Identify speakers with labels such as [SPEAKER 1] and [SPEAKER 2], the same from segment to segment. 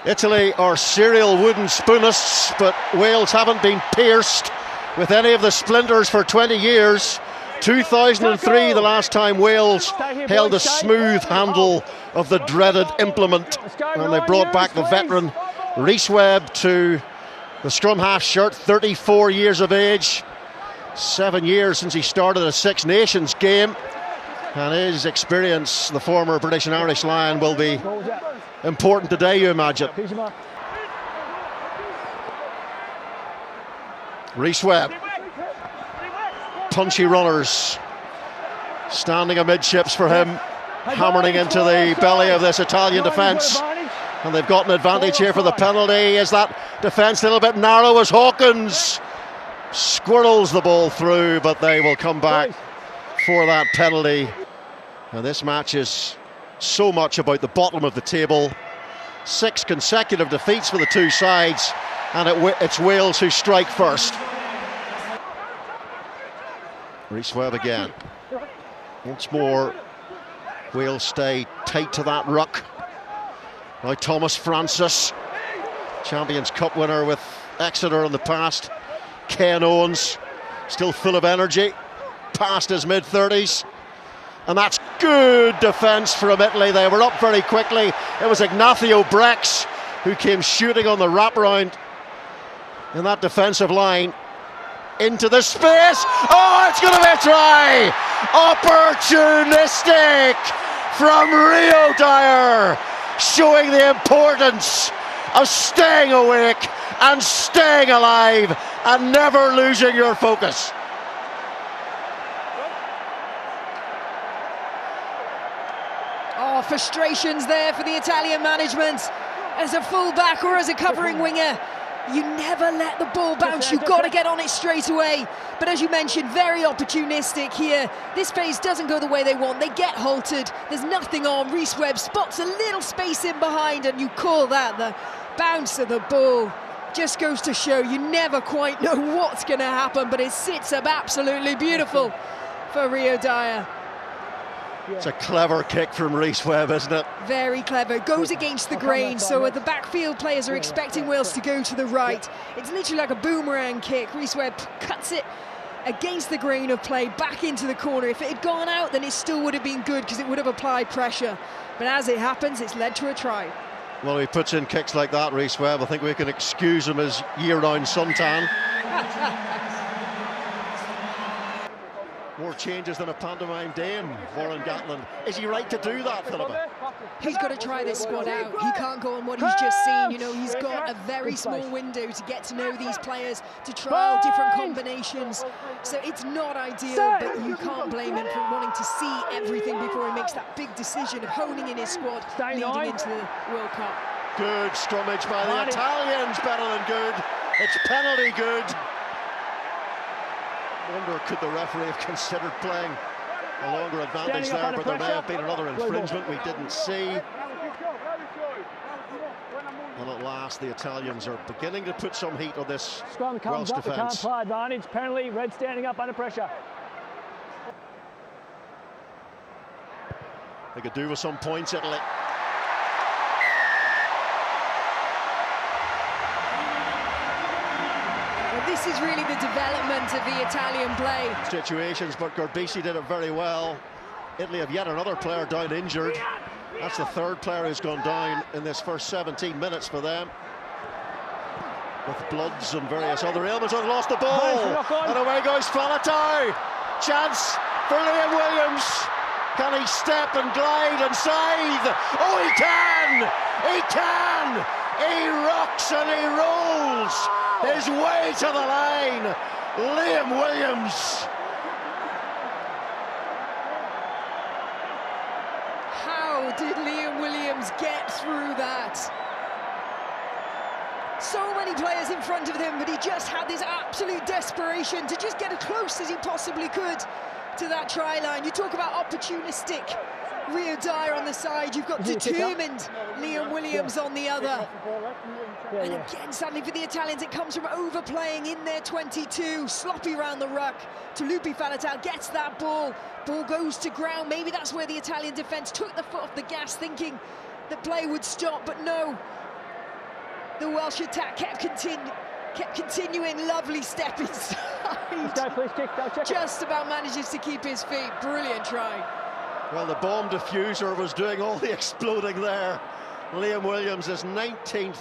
[SPEAKER 1] Italy are serial wooden spoonists, but Wales haven't been pierced with any of the splinters for 20 years. 2003, the last time Wales held a smooth handle of the dreaded implement, and they brought back the veteran Rhys Webb to the scrum half shirt, 34 years of age, 7 years since he started a Six Nations game, and his experience, the former British and Irish Lion, will be important today, you imagine. Rhys Webb, punchy runners standing amidships for him, hammering into the belly of this Italian defence, and they've got an advantage here for the penalty. Is that defence a little bit narrow as Hawkins squirrels the ball through, but they will come back for that penalty. Now this match is so much about the bottom of the table. 6 consecutive defeats for the two sides, and it's Wales who strike first. Rhys Webb again. Once more, Wales stay tight to that ruck. Now Thomas Francis, Champions Cup winner with Exeter in the past. Ken Owens, still full of energy, past his mid-30s. And that's good defence from Italy. They were up very quickly. It was Ignacio Brex who came shooting on the wraparound in that defensive line. Into the space. Oh, it's going to be a try! Opportunistic from Rio Dyer, showing the importance of staying awake and staying alive and never losing your focus.
[SPEAKER 2] Oh, frustrations there for the Italian management. As a full-back or as a covering winger, you never let the ball bounce. You've got to get on it straight away. But as you mentioned, very opportunistic here. This phase doesn't go the way they want. They get halted. There's nothing on. Rhys Webb spots a little space in behind, and you call that the bounce of the ball. Just goes to show you never quite know what's going to happen, but it sits up absolutely beautiful for Rio Dyer.
[SPEAKER 1] It's a clever kick from Rhys Webb, isn't it?
[SPEAKER 2] Very clever. Goes against the grain, so the backfield players are expecting Wales to go to the right. It's literally like a boomerang kick. Rhys Webb cuts it against the grain of play back into the corner. If it had gone out, then it still would have been good because it would have applied pressure. But as it happens, it's led to a try.
[SPEAKER 1] Well, he puts in kicks like that, Rhys Webb. I think we can excuse him his year-round suntan. More changes than a pantomime dame, Warren Gatland. Is he right to do that, Philippa?
[SPEAKER 2] He's got to try this squad out. He can't go on what he's just seen. You know, he's got a very small window to get to know these players, to trial different combinations. So it's not ideal, but you can't blame him for wanting to see everything before he makes that big decision of honing in his squad leading into the World Cup.
[SPEAKER 1] Good scrummage by the Italians, better than good. It's penalty good. I wonder, could the referee have considered playing a longer advantage there, but there may have been another infringement we didn't see. And at last the Italians are beginning to put some heat on this Welsh defence.
[SPEAKER 3] Advantage, penalty, red standing up under pressure.
[SPEAKER 1] They could do with some points, Italy.
[SPEAKER 2] This is really the development of the Italian play.
[SPEAKER 1] Situations, but Gurbisi did it very well. Italy have yet another player down injured. That's the third player who's gone down in this first 17 minutes for them. With bloods and various other ailments, have lost the ball. And away goes Faletau. Chance for Liam Williams. Can he step and glide and scythe? Oh, he can! He can! He rocks and he rolls his way to the line. Liam Williams.
[SPEAKER 2] How did Liam Williams get through that? So many players in front of him, but he just had this absolute desperation to just get as close as he possibly could to that try line. You talk about opportunistic Rio Dyer on the side, you've got determined Liam Williams on the other. And again, sadly for the Italians, it comes from overplaying in their 22, sloppy round the ruck. Tulupi Faletau gets that ball goes to ground. Maybe that's where the Italian defence took the foot off the gas, thinking the play would stop, but no. The Welsh attack kept continuing, lovely step inside.
[SPEAKER 3] Go, please, kick, go, check
[SPEAKER 2] Just about manages to keep his feet, brilliant try.
[SPEAKER 1] Well, the bomb diffuser was doing all the exploding there. Liam Williams, his 19th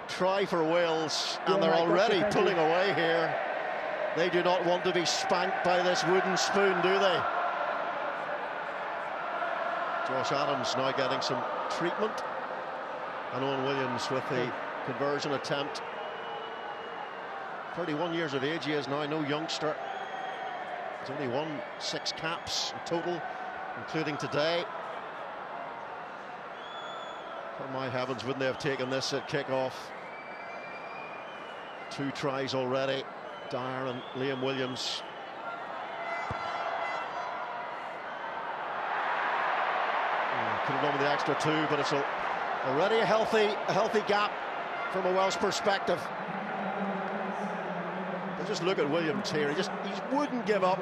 [SPEAKER 1] try for Wales, and they're already pulling away here. They do not want to be spanked by this wooden spoon, do they? Josh Adams now getting some treatment, and Owen Williams with the conversion attempt. 31 years of age he is now, no youngster. He's only won 6 caps in total, including today. For my heavens, wouldn't they have taken this at kick-off? 2 tries already, Dyer and Liam Williams. Could have done with the extra 2, but it's already a healthy gap from a Welsh perspective. But just look at Williams here, he wouldn't give up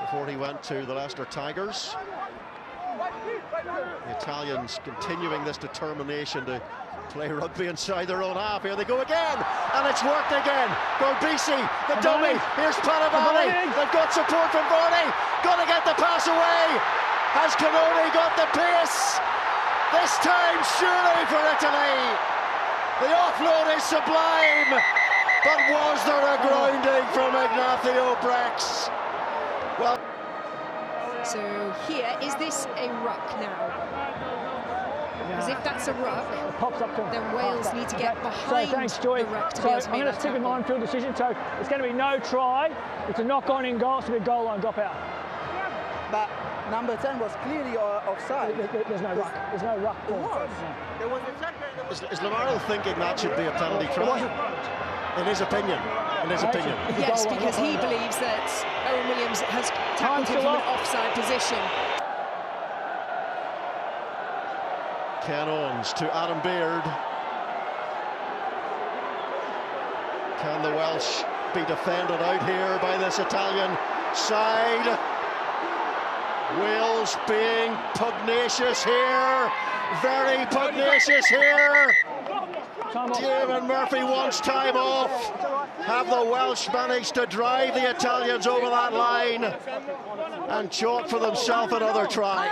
[SPEAKER 1] before he went to the Leicester Tigers. The Italians continuing this determination to play rugby inside their own half. Here they go again, and it's worked again. Gorbisi, the dummy, here's Panavali, they've got support from Varney, gonna get the pass away. Has Cannoni got the pace? This time surely for Italy. The offload is sublime, but was there a grounding from Ignacio Brex? Well,
[SPEAKER 2] so here, is this a ruck now? Because if that's a ruck, then Wales need to get behind the ruck to be able to make that tackle.
[SPEAKER 3] I'm going to stick with an on-field decision, so it's going to be no try. It's a knock-on in goal, so it's a goal line drop out.
[SPEAKER 4] But number 10 was clearly offside.
[SPEAKER 3] There's no ruck. There's no ruck.
[SPEAKER 4] There was a second.
[SPEAKER 1] Is Lamaro thinking that should be a penalty try? In his opinion.
[SPEAKER 2] Yes, because he believes that Owen Williams has tackled him from an offside position.
[SPEAKER 1] Ken Owens to Adam Beard. Can the Welsh be defended out here by this Italian side? Wales being pugnacious here, very pugnacious here. Damon Murphy wants time off. Have the Welsh managed to drive the Italians over that line and chalk for themselves another try?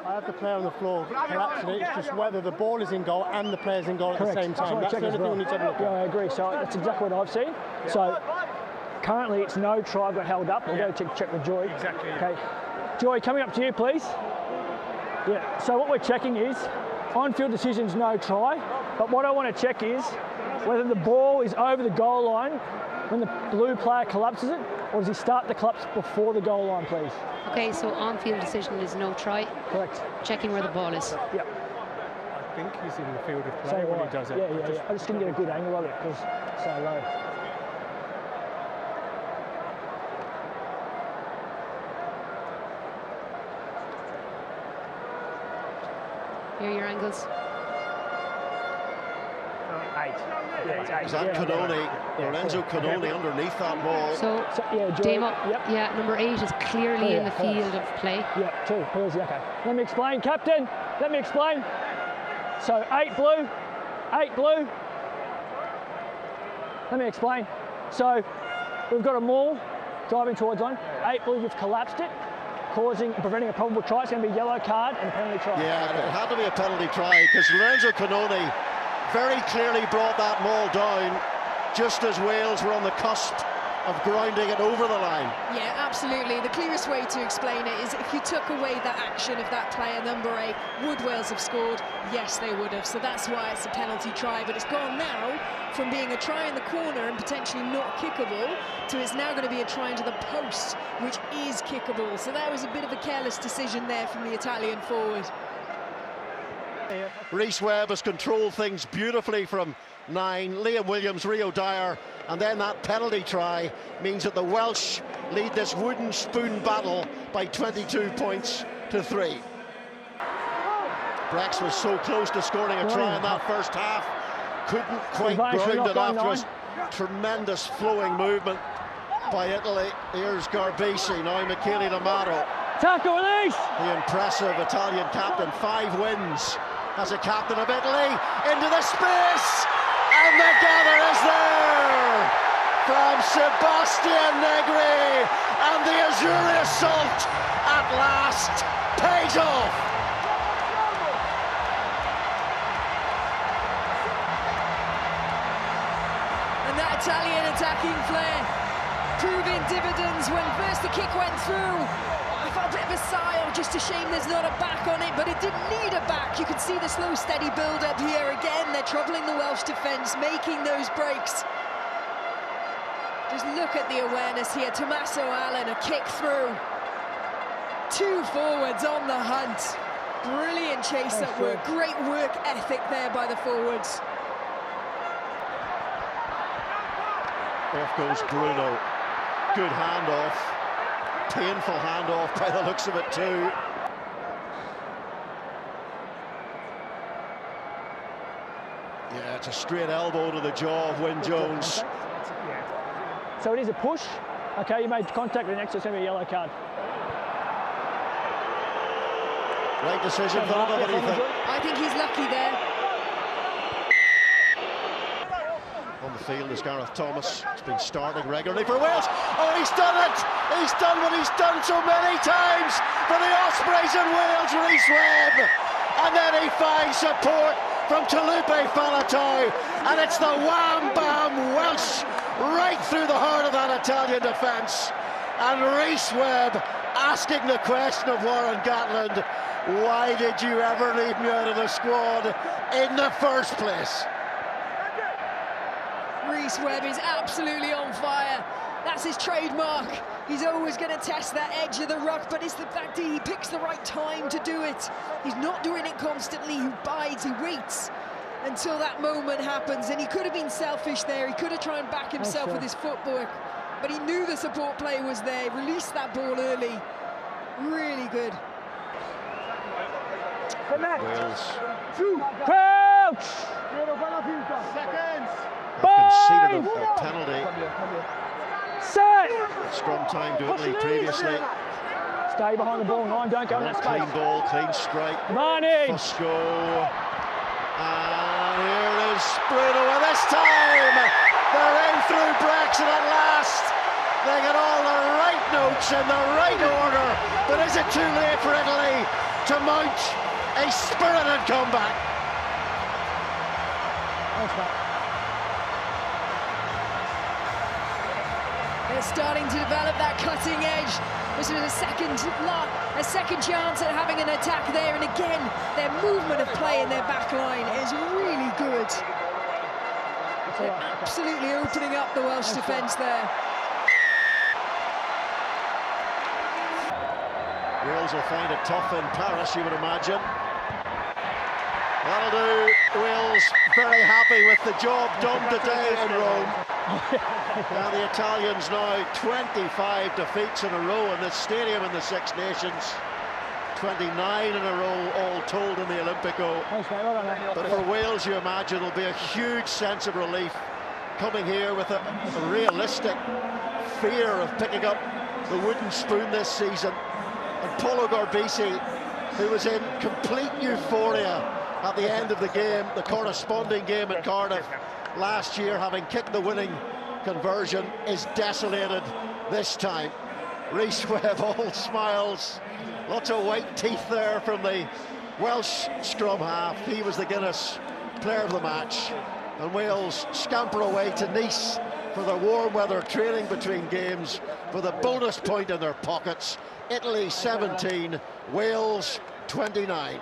[SPEAKER 5] I have the player on the floor collapsing it. It's just whether the ball is in goal and the player's in goal at the same time. That's the only thing we need to look at.
[SPEAKER 3] Yeah, I agree. So that's exactly what I've seen. So currently it's no try got held up. We'll go check with Joy.
[SPEAKER 5] Exactly.
[SPEAKER 3] Okay. Joy, coming up to you, please. Yeah. So what we're checking is on-field decisions, no try. But what I want to check is whether the ball is over the goal line when the blue player collapses it, or does he start the collapse before the goal line, please?
[SPEAKER 6] Okay, so on-field decision is no try.
[SPEAKER 3] Correct.
[SPEAKER 6] Checking where the ball is.
[SPEAKER 3] Yep.
[SPEAKER 5] I think he's in the field of play when he does it.
[SPEAKER 3] Yeah. I just didn't get a good angle of it because it's so low.
[SPEAKER 6] Here are your angles.
[SPEAKER 3] 8. Yeah, it's 8.
[SPEAKER 1] Is that Cannoni, Lorenzo Cannoni underneath that ball?
[SPEAKER 6] So
[SPEAKER 3] yeah, Joy,
[SPEAKER 6] Damo,
[SPEAKER 3] yep.
[SPEAKER 6] yeah, number 8 is clearly in the field of play.
[SPEAKER 3] Yeah, 2. Pause, okay. Let me explain, Captain. Let me explain. So 8 blue. Let me explain. So we've got a maul driving towards line. 8 blue, you've collapsed it, preventing a probable try. It's going to be yellow card and penalty try.
[SPEAKER 1] Yeah, it had to be a penalty try because Lorenzo Cannoni very clearly brought that maul down just as Wales were on the cusp of grounding it over the line.
[SPEAKER 2] Yeah, absolutely. The clearest way to explain it is if you took away that action of that player, number 8, would Wales have scored? Yes, they would have. So that's why it's a penalty try. But it's gone now from being a try in the corner and potentially not kickable to it's now going to be a try into the post, which is kickable. So that was a bit of a careless decision there from the Italian forward.
[SPEAKER 1] Rhys Webb has controlled things beautifully from 9. Liam Williams, Rio Dyer, and then that penalty try means that the Welsh lead this wooden spoon battle by 22 points to 3. Brex was so close to scoring a try in that first half, couldn't quite ground it after a tremendous flowing movement by Italy. Here's Garbisi, now Michele D'Amato.
[SPEAKER 3] Tackle release!
[SPEAKER 1] The impressive Italian captain, 5 wins as a captain of Italy, into the space, and the gather is there from Sebastian Negri, and the Azzurri assault at last pays off.
[SPEAKER 2] And that Italian attacking flair proving dividends when first the kick went through. I felt a bit of a sigh, oh, just a shame there's not a back on it, but it didn't need a back. You can see the slow, steady build-up here again. They're troubling the Welsh defence, making those breaks. Just look at the awareness here. Tommaso Allen, a kick through. 2 forwards on the hunt. Brilliant chase-up work, great work ethic there by the forwards.
[SPEAKER 1] Off goes Bruno. Good handoff. Painful handoff by the looks of it too. Yeah, it's a straight elbow to the jaw of Wyn Jones.
[SPEAKER 3] So it is a push. Okay, you made contact with the next, it's going to be a yellow card.
[SPEAKER 1] Right decision, Philippa, what do you think?
[SPEAKER 2] I think he's lucky there.
[SPEAKER 1] On the field is Gareth Thomas. He's been starting regularly for Wales. Oh, he's done it! He's done what he's done so many times for the Ospreys in Wales, Rhys Webb. And then he finds support from Taulupe Faletau. And it's the wham-bam Welsh right through the heart of that Italian defence. And Rhys Webb asking the question of Warren Gatland, why did you ever leave me out of the squad in the first place?
[SPEAKER 2] Rhys Webb is absolutely on fire. That's his trademark. He's always going to test that edge of the ruck, but it's the fact that he picks the right time to do it. He's not doing it constantly. He bides, he waits until that moment happens. And he could have been selfish there. He could have tried and back himself with his footwork, but he knew the support play was there. He released that ball early. Really good.
[SPEAKER 1] Wales.
[SPEAKER 3] Crouch!
[SPEAKER 1] Conceded a penalty.
[SPEAKER 3] Set!
[SPEAKER 1] Strong time to Italy previously.
[SPEAKER 3] Stay behind the ball, 9, don't go in that space.
[SPEAKER 1] Clean ball, clean strike.
[SPEAKER 3] Manage!
[SPEAKER 1] Fusco. And here is Bruno, and this time they're in through Brexit at last. They get all the right notes in the right order, but is it too late for Italy to mount a spirited comeback?
[SPEAKER 2] They're starting to develop that cutting edge. This was a second chance at having an attack there, and again, their movement of play in their back line is really good. They're absolutely opening up the Welsh defence there.
[SPEAKER 1] Wales will find it tough in Paris, you would imagine. That'll do. Wales very happy with the job done today in Rome. Now the Italians now 25 defeats in a row in this stadium in the Six Nations. 29 in a row all told in the Olympico. But for Wales, you imagine, it'll be a huge sense of relief coming here with a realistic fear of picking up the wooden spoon this season. And Paulo Garbisi, who was in complete euphoria at the end of the game, the corresponding game at Cardiff last year, having kicked the winning conversion, is desolated this time. Rhys Webb all smiles, lots of white teeth there from the Welsh scrum half. He was the Guinness player of the match, and Wales scamper away to Nice for the warm weather training between games with a bonus point in their pockets. Italy 17, Wales 29.